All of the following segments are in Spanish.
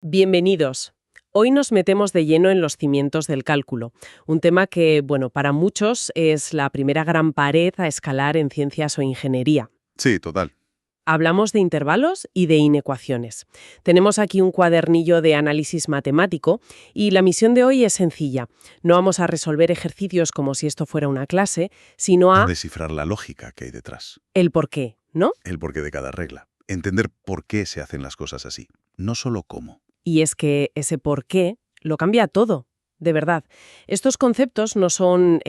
Bienvenidos. Hoy nos metemos de lleno en los cimientos del cálculo, un tema que, bueno, para muchos es la primera gran pared a escalar en ciencias o ingeniería. Sí, total. Hablamos de intervalos y de inecuaciones. Tenemos aquí un cuadernillo de análisis matemático y la misión de hoy es sencilla. No vamos a resolver ejercicios como si esto fuera una clase, sino A a descifrar la lógica que hay detrás, el por qué, ¿no? el porqué de cada regla. Entender por qué se hacen las cosas así, no solo cómo. Y es que ese por qué lo cambia todo, de verdad. Estos conceptos no son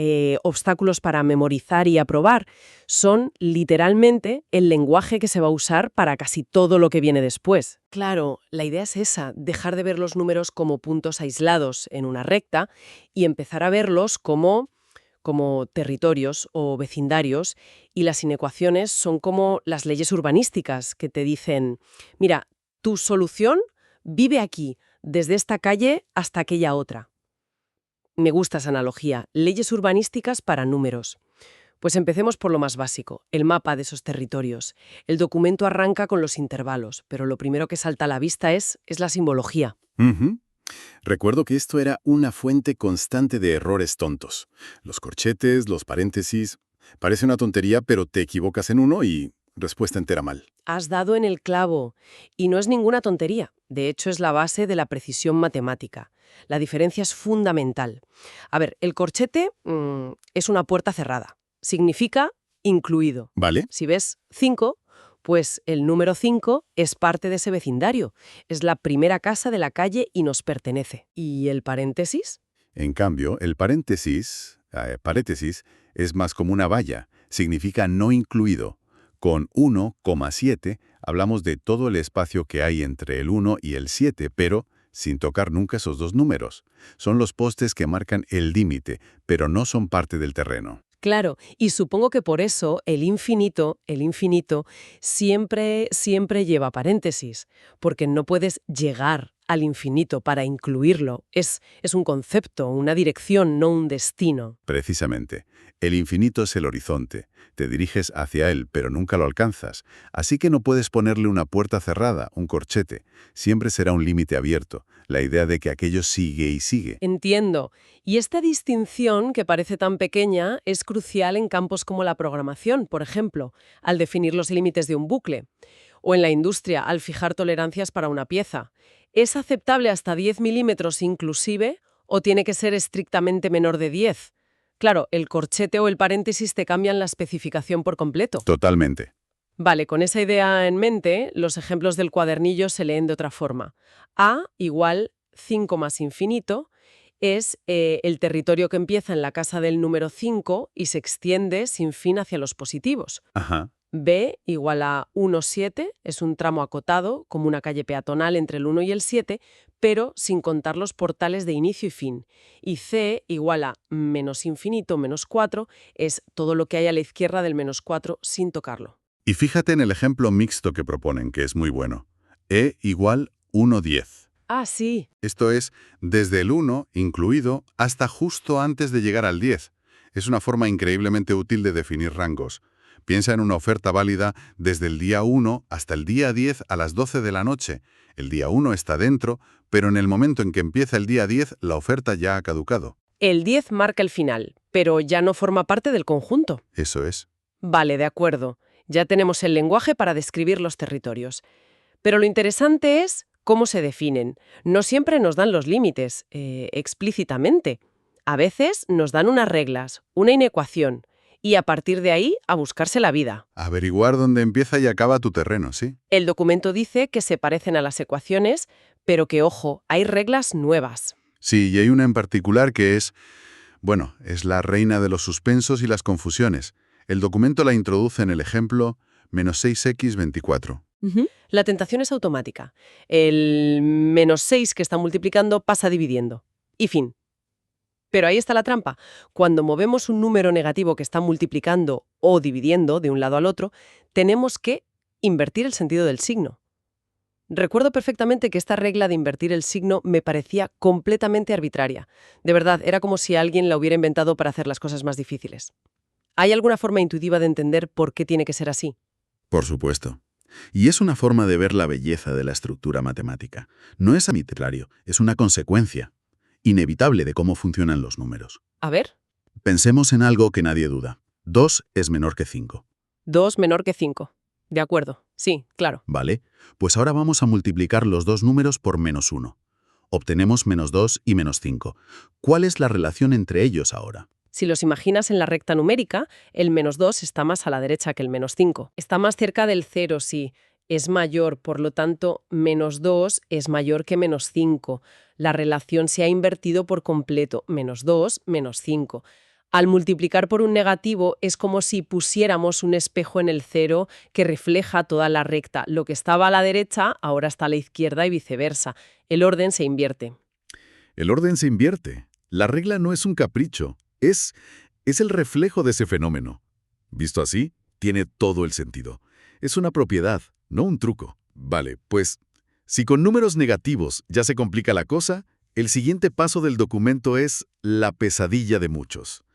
obstáculos para memorizar y aprobar, son literalmente el lenguaje que se va a usar para casi todo lo que viene después. Claro, la idea es esa, dejar de ver los números como puntos aislados en una recta y empezar a verlos como territorios o vecindarios, y las inecuaciones son como las leyes urbanísticas que te dicen, mira, tu solución vive aquí, desde esta calle hasta aquella otra. Me gusta esa analogía, leyes urbanísticas para números. Pues empecemos por lo más básico, el mapa de esos territorios. El documento arranca con los intervalos, pero lo primero que salta a la vista es la simbología. Ujú. Recuerdo que esto era una fuente constante de errores tontos. Los corchetes, los paréntesis. Parece una tontería, pero te equivocas en uno y respuesta entera mal. Has dado en el clavo. Y no es ninguna tontería. De hecho, es la base de la precisión matemática. La diferencia es fundamental. A ver, el corchete es una puerta cerrada. Significa incluido. ¿Vale? Si ves 5, pues el número 5 es parte de ese vecindario. Es la primera casa de la calle y nos pertenece. ¿Y el paréntesis? En cambio, el paréntesis es más como una valla. Significa no incluido. Con 1,7 hablamos de todo el espacio que hay entre el 1 y el 7, pero sin tocar nunca esos dos números. Son los postes que marcan el límite, pero no son parte del terreno. Claro, y supongo que por eso el infinito, siempre lleva paréntesis, porque no puedes llegar al infinito para incluirlo. Es un concepto, una dirección, no un destino. Precisamente, el infinito es el horizonte. Te diriges hacia él, pero nunca lo alcanzas. Así que no puedes ponerle una puerta cerrada, un corchete. Siempre será un límite abierto. La idea de que aquello sigue y sigue. Entiendo. Y esta distinción, que parece tan pequeña, es crucial en campos como la programación, por ejemplo, al definir los límites de un bucle, o en la industria, al fijar tolerancias para una pieza. ¿Es aceptable hasta 10 milímetros inclusive o tiene que ser estrictamente menor de 10? Claro, el corchete o el paréntesis te cambian la especificación por completo. Totalmente. Vale, con esa idea en mente, los ejemplos del cuadernillo se leen de otra forma. A igual 5 más infinito es el territorio que empieza en la casa del número 5 y se extiende sin fin hacia los positivos. Ajá. B igual a 1,7 es un tramo acotado, como una calle peatonal entre el 1 y el 7, pero sin contar los portales de inicio y fin. Y C igual a menos infinito, menos 4, es todo lo que hay a la izquierda del menos 4 sin tocarlo. Y fíjate en el ejemplo mixto que proponen, que es muy bueno. E igual 1,10. Ah, sí. Esto es, desde el 1, incluido, hasta justo antes de llegar al 10. Es una forma increíblemente útil de definir rangos. Piensa en una oferta válida desde el día 1 hasta el día 10 a las 12 de la noche. El día 1 está dentro, pero en el momento en que empieza el día 10, la oferta ya ha caducado. El 10 marca el final, pero ya no forma parte del conjunto. Eso es. Vale, de acuerdo. Ya tenemos el lenguaje para describir los territorios. Pero lo interesante es cómo se definen. No siempre nos dan los límites, explícitamente. A veces nos dan unas reglas, una inecuación, y a partir de ahí a buscarse la vida. Averiguar dónde empieza y acaba tu terreno, ¿sí? El documento dice que se parecen a las ecuaciones, pero que, ojo, hay reglas nuevas. Sí, y hay una en particular que es, bueno, es la reina de los suspensos y las confusiones. El documento la introduce en el ejemplo menos 6x 24. La tentación es automática. El menos 6 que está multiplicando pasa dividiendo. Y fin. Pero ahí está la trampa. Cuando movemos un número negativo que está multiplicando o dividiendo de un lado al otro, tenemos que invertir el sentido del signo. Recuerdo perfectamente que esta regla de invertir el signo me parecía completamente arbitraria. De verdad, era como si alguien la hubiera inventado para hacer las cosas más difíciles. ¿Hay alguna forma intuitiva de entender por qué tiene que ser así? Por supuesto. Y es una forma de ver la belleza de la estructura matemática. No es arbitrario, es una consecuencia inevitable de cómo funcionan los números. A ver, Pensemos en algo que nadie duda. 2 es menor que 5, 2 menor que 5. De acuerdo, sí, claro. ¿vale? Pues ahora vamos a multiplicar los dos números por -1. Obtenemos -2 y -5. ¿Cuál es la relación entre ellos ahora? Si los imaginas en la recta numérica, el -2 está más a la derecha que el -5. Está más cerca del 0, sí. Es mayor, por lo tanto, -2 es mayor que -5. La relación se ha invertido por completo, -2, -5. Al multiplicar por un negativo es como si pusiéramos un espejo en el 0 que refleja toda la recta. Lo que estaba a la derecha ahora está a la izquierda y viceversa. El orden se invierte. El orden se invierte. La regla no es un capricho, es el reflejo de ese fenómeno. Visto así, tiene todo el sentido. Es una propiedad, no un truco. Vale, pues, si con números negativos ya se complica la cosa, el siguiente paso del documento es la pesadilla de muchos.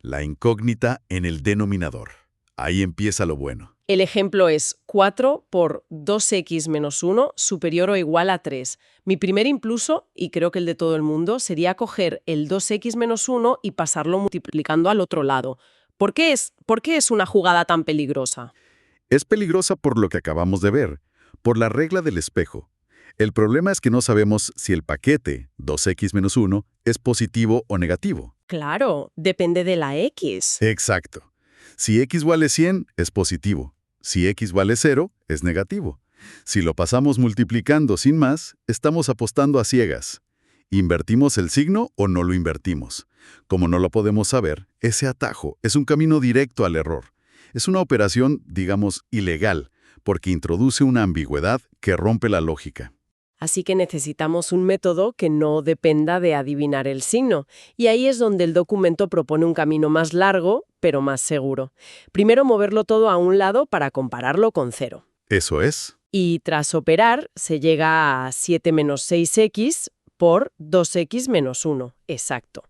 La incógnita en el denominador. Ahí empieza lo bueno. El ejemplo es 4 por 2x menos 1 superior o igual a 3. Mi primer impulso, y creo que el de todo el mundo, sería coger el 2x menos 1 y pasarlo multiplicando al otro lado. ¿Por qué es una jugada tan peligrosa? Es peligrosa por lo que acabamos de ver, por la regla del espejo. El problema es que no sabemos si el paquete 2x menos 1 es positivo o negativo. Claro, depende de la x. Exacto. Si x vale 100, es positivo. Si x vale 0, es negativo. Si lo pasamos multiplicando sin más, estamos apostando a ciegas. ¿Invertimos el signo o no lo invertimos? Como no lo podemos saber, ese atajo es un camino directo al error. Es una operación, digamos, ilegal, porque introduce una ambigüedad que rompe la lógica. Así que necesitamos un método que no dependa de adivinar el signo. Y ahí es donde el documento propone un camino más largo, pero más seguro. Primero moverlo todo a un lado para compararlo con 0. Eso es. Y tras operar, se llega a 7 menos 6x por 2x menos 1. Exacto.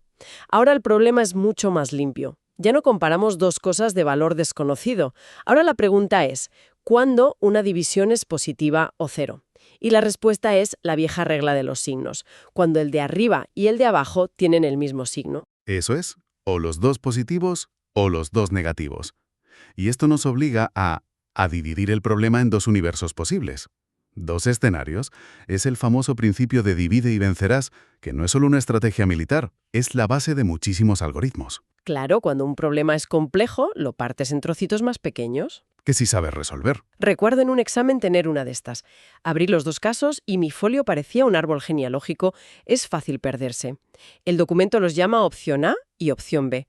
Ahora el problema es mucho más limpio. Ya no comparamos dos cosas de valor desconocido. Ahora la pregunta es, ¿cuándo una división es positiva o 0? Y la respuesta es la vieja regla de los signos, cuando el de arriba y el de abajo tienen el mismo signo. Eso es. O los dos positivos o los dos negativos. Y esto nos obliga a dividir el problema en dos universos posibles. Dos escenarios es el famoso principio de divide y vencerás, que no es solo una estrategia militar, es la base de muchísimos algoritmos. Claro, cuando un problema es complejo, lo partes en trocitos más pequeños. Que sí sabes resolver. Recuerdo en un examen tener una de estas. Abrí los dos casos y mi folio parecía un árbol genealógico. Es fácil perderse. El documento los llama opción A y opción B.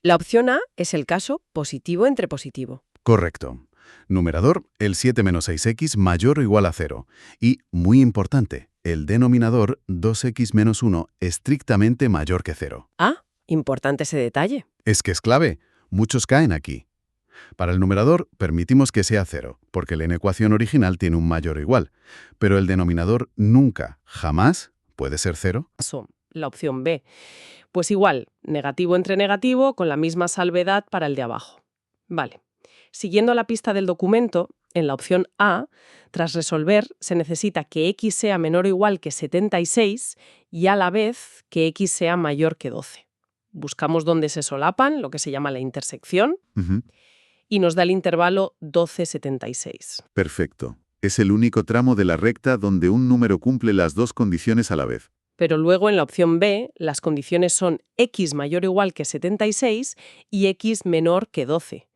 La opción A es el caso positivo entre positivo. Correcto. Numerador, el 7 menos 6x mayor o igual a 0. Y, muy importante, el denominador 2x menos 1 estrictamente mayor que 0. Ah, importante ese detalle. Es que es clave. Muchos caen aquí. Para el numerador, permitimos que sea 0, porque la inecuación original tiene un mayor o igual. Pero el denominador nunca, jamás, puede ser 0. La opción B. Pues igual, negativo entre negativo con la misma salvedad para el de abajo. Vale. Siguiendo la pista del documento, en la opción A, tras resolver, se necesita que x sea menor o igual que 76 y a la vez que x sea mayor que 12. Buscamos dónde se solapan, lo que se llama la intersección, y nos da el intervalo 12,76. Perfecto. Es el único tramo de la recta donde un número cumple las dos condiciones a la vez. Pero luego en la opción B, las condiciones son x mayor o igual que 76 y x menor que 12.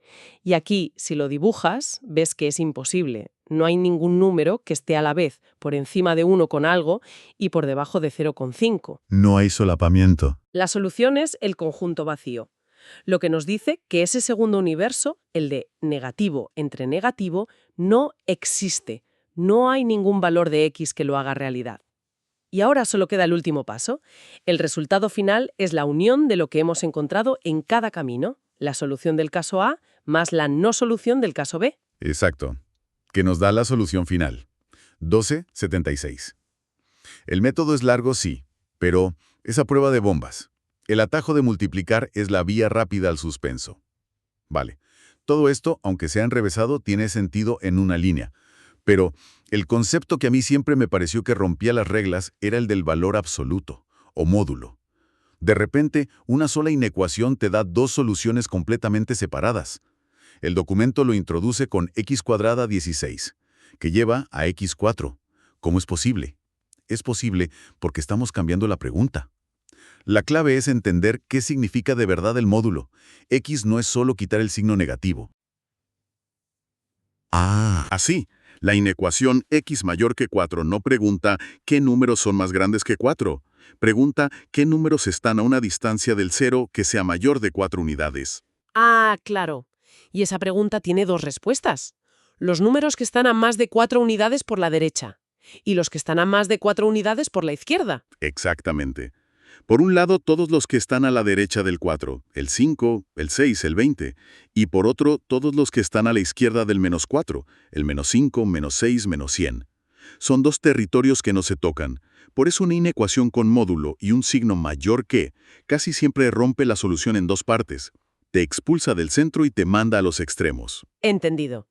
Y aquí, si lo dibujas, ves que es imposible. No hay ningún número que esté a la vez por encima de 1 con algo y por debajo de 0,5. No hay solapamiento. La solución es el conjunto vacío, lo que nos dice que ese segundo universo, el de negativo entre negativo, no existe. No hay ningún valor de x que lo haga realidad. Y ahora solo queda el último paso. El resultado final es la unión de lo que hemos encontrado en cada camino, la solución del caso A más la no solución del caso B. Exacto. Que nos da la solución final. 12,76. El método es largo, sí, pero es a prueba de bombas. El atajo de multiplicar es la vía rápida al suspenso. Vale. Todo esto, aunque sea enrevesado, tiene sentido en una línea. Pero el concepto que a mí siempre me pareció que rompía las reglas era el del valor absoluto, o módulo. De repente, una sola inecuación te da dos soluciones completamente separadas. El documento lo introduce con x² 16, que lleva a x4. ¿Cómo es posible? Es posible porque estamos cambiando la pregunta. La clave es entender qué significa de verdad el módulo. X no es solo quitar el signo negativo. Así, la inecuación x mayor que 4 no pregunta qué números son más grandes que 4. Pregunta qué números están a una distancia del 0 que sea mayor de 4 unidades. Ah, claro. Y esa pregunta tiene dos respuestas. Los números que están a más de 4 unidades por la derecha y los que están a más de 4 unidades por la izquierda. Exactamente. Por un lado, todos los que están a la derecha del 4, el 5, el 6, el 20, y por otro, todos los que están a la izquierda del -4, el -5, -6, -100. Son dos territorios que no se tocan. Por eso una inecuación con módulo y un signo mayor que casi siempre rompe la solución en dos partes. Te expulsa del centro y te manda a los extremos. Entendido.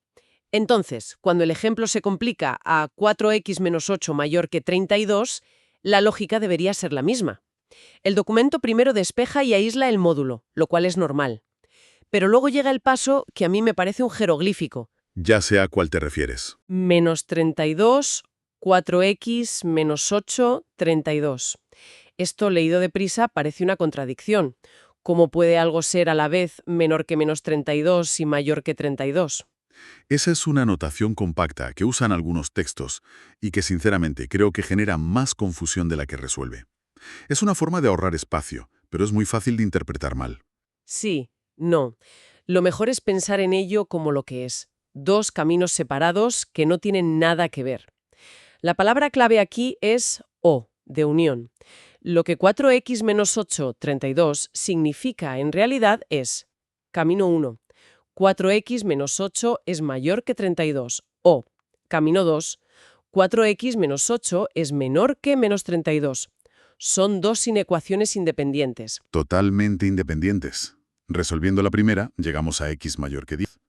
Entonces, cuando el ejemplo se complica a 4x menos 8 mayor que 32, la lógica debería ser la misma. El documento primero despeja y aísla el módulo, lo cual es normal. Pero luego llega el paso que a mí me parece un jeroglífico. Ya sé a cuál te refieres. Menos 32, 4x menos 8, 32. Esto, leído deprisa, parece una contradicción. ¿Cómo puede algo ser a la vez menor que menos 32 y mayor que 32? Esa es una notación compacta que usan algunos textos y que sinceramente creo que genera más confusión de la que resuelve. Es una forma de ahorrar espacio, pero es muy fácil de interpretar mal. Sí, no. Lo mejor es pensar en ello como lo que es. Dos caminos separados que no tienen nada que ver. La palabra clave aquí es o, de unión. Lo que 4x menos 8, 32 significa en realidad es camino 1. 4x menos 8 es mayor que 32. O, camino 2. 4x menos 8 es menor que menos 32. Son dos inecuaciones independientes. Totalmente independientes. Resolviendo la primera, llegamos a x mayor que 10.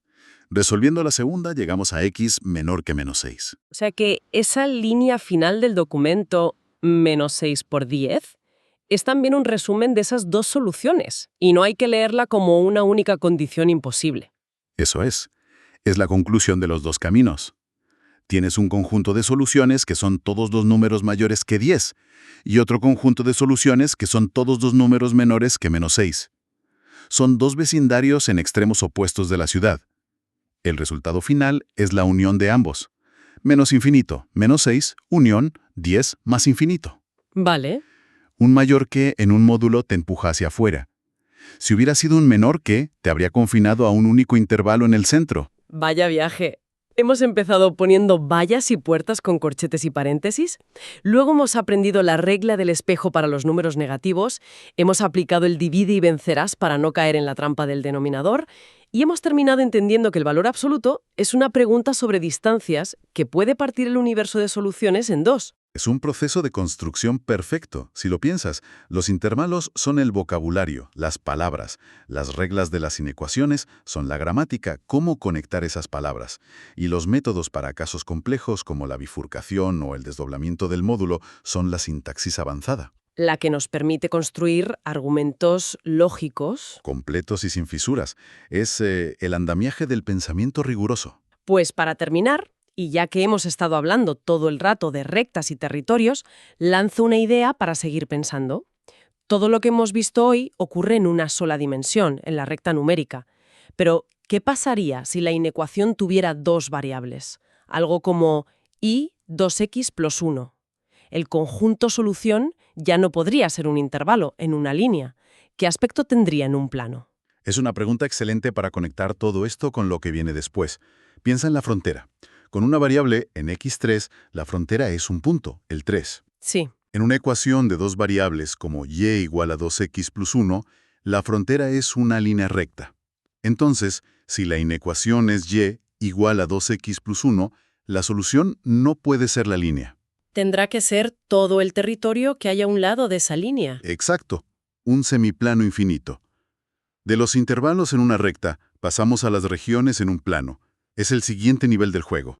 Resolviendo la segunda, llegamos a x menor que -6. O sea que esa línea final del documento, menos 6 por 10, es también un resumen de esas dos soluciones, y no hay que leerla como una única condición imposible. Eso es. Es la conclusión de los dos caminos. Tienes un conjunto de soluciones que son todos los números mayores que 10, y otro conjunto de soluciones que son todos los números menores que -6. Son dos vecindarios en extremos opuestos de la ciudad. El resultado final es la unión de ambos. Menos infinito, -6, unión, 10 más infinito. Vale. Un mayor que en un módulo te empuja hacia afuera. Si hubiera sido un menor que, te habría confinado a un único intervalo en el centro. Vaya viaje. Hemos empezado poniendo vallas y puertas con corchetes y paréntesis. Luego hemos aprendido la regla del espejo para los números negativos. Hemos aplicado el divide y vencerás para no caer en la trampa del denominador. Y hemos terminado entendiendo que el valor absoluto es una pregunta sobre distancias que puede partir el universo de soluciones en dos. Es un proceso de construcción perfecto. Si lo piensas, los intervalos son el vocabulario, las palabras. Las reglas de las inecuaciones son la gramática, cómo conectar esas palabras. Y los métodos para casos complejos como la bifurcación o el desdoblamiento del módulo son la sintaxis avanzada. La que nos permite construir argumentos lógicos. Completos y sin fisuras. Es el andamiaje del pensamiento riguroso. Pues para terminar, y ya que hemos estado hablando todo el rato de rectas y territorios, lanzo una idea para seguir pensando. Todo lo que hemos visto hoy ocurre en una sola dimensión, en la recta numérica. Pero, ¿qué pasaría si la inecuación tuviera dos variables? Algo como y 2x plus 1. El conjunto solución ya no podría ser un intervalo en una línea. ¿Qué aspecto tendría en un plano? Es una pregunta excelente para conectar todo esto con lo que viene después. Piensa en la frontera. Con una variable en x3, la frontera es un punto, el 3. Sí. En una ecuación de dos variables como y igual a 2x plus 1, la frontera es una línea recta. Entonces, si la inecuación es y igual a 2x plus 1, la solución no puede ser la línea. Tendrá que ser todo el territorio que haya a un lado de esa línea. Exacto, un semiplano infinito. De los intervalos en una recta, Pasamos a las regiones en un plano. Es el siguiente nivel del juego.